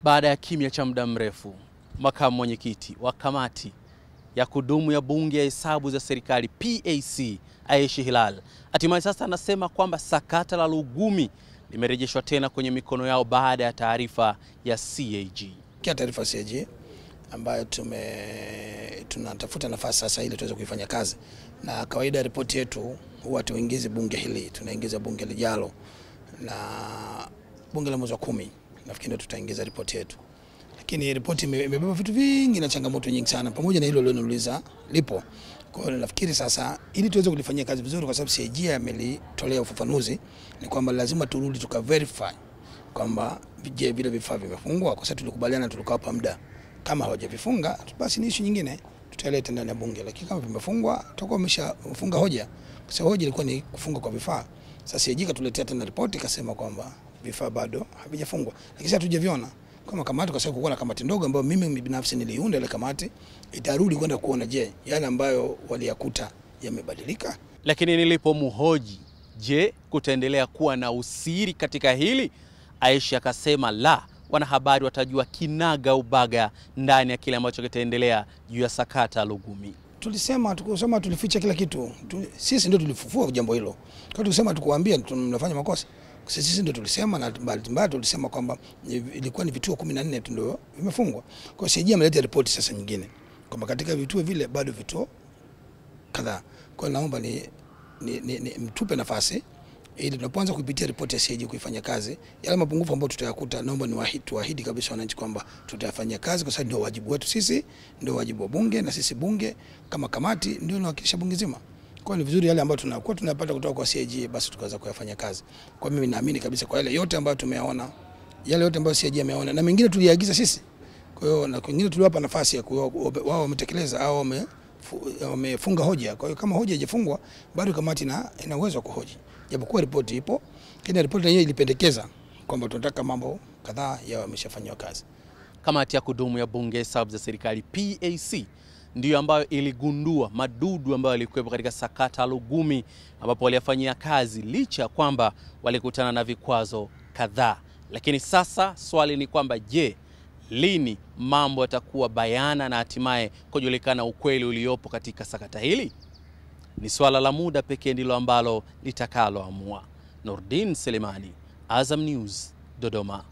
Baada ya kimya cha muda mrefu, makamu mwenyekiti wa kamati ya kudumu ya bunge ya hesabu za serikali PAC Aishi Hilal hatimaye sasa anasema kwamba sakata la Lugumi limerejeshwa tena kwenye mikono yao baada ya taarifa ya CAG. Kia taarifa CAG ambayo tunatafuta nafasi sasa ili tuweze kuifanya kazi, na kawaida ripoti yetu huwa tuingize bunge hili, tunaingiza bunge lijalo na bunge la mwezi wa 10 nafikiri ndio tutaingiza ripoti yetu. Lakini ripoti imebeba vitu vingi na changamoto nyingi sana, pamoja na hilo liloniuliza lipo. Kwa hiyo nafikiri sasa ili tuweze kulifanyia kazi vizuri, kwa sababu CAG amelitolea ufafanuzi, ni kwamba lazima turudi tukaverify kwamba vile vifaa vimefungwa, kwa sababu tulikubaliana tulikapa muda. Kama hawajavifunga basi ni issue nyingine tutaleta ndani ya bunge, lakini kama vimefungwa tutakuwa umeshafunga hoja, kwa sababu hoja ilikuwa ni kufunga kwa vifaa. Sasa CAG katuletea tena ripoti ikasema kwamba vifaa bado havijafungwa, lakini sasa hatujaviona. Kama kamati, kwa sababu kuna kamati ndogo ambayo mimi binafsi niliunda, ile kamati itarudi kwenda kuona je, yale ambayo waliyakuta yamebadilika. Lakini nilipomhoji, je, kutaendelea kuwa na usiri katika hili, Aishi akasema la, wanahabari watajua kinaga ubaga ndani ya kile ambacho kitaendelea juu ya sakata Lugumi. Tukusema tulificha kila kitu. Sisi ndio tulifufua jambo hilo. Kwa hiyo tukisema tukuambia tunafanya makosa. Sisi ndio tulisema, na bahati mbaya tulisema kwamba ilikuwa ni vituo 14 tu ndio vimefungwa. Kwa hiyo CAG ameleta ripoti sasa nyingine kwamba katika vituo vile bado vituo kadhaa. Kwa hiyo naomba ni mtupe nafasi ili tunapoanza kuipitia ripoti ya CAG kuifanya kazi, yale mapungufu ambayo tutayakuta, naomba tuahidi kabisa wananchi kwamba tutayafanyia kazi, kwa sababu ndio wajibu wetu sisi, ndio wajibu wa bunge, na sisi bunge kama kamati ndio tunawakilisha bunge zima. Kwa ni vizuri yale ambayo tunapata kutoka kwa CAG basi tukaweza kuyafanya kazi. Kwa mimi naamini kabisa kwa yale yote ambayo tumeyaona, yale yote ambayo CAG ameona, na mengine tuliagiza sisi. Kwa hiyo na wengine tuliwapa nafasi ya wao wametekeleza au wamefunga hoja. Kwa hiyo kama hoja haijafungwa bado kamati ina uwezo wa kuhoji. Japokuwa ripoti ipo, lakini ripoti yenyewe ilipendekeza kwamba tunataka mambo kadhaa yawe yameshafanywa kazi. Kamati ya kudumu ya bunge hesabu za serikali PAC ndiyo ambayo iligundua madudu ambayo yalikuwepo katika sakata Lugumi, ambapo waliyafanyia kazi licha kwamba walikutana na vikwazo kadhaa. Lakini sasa swali ni kwamba je, lini mambo yatakuwa bayana na hatimaye kujulikana ukweli uliopo katika sakata hili? Ni swala la muda pekee ndilo ambalo litakaloamua. Nurdin Selemani, Azam News, Dodoma.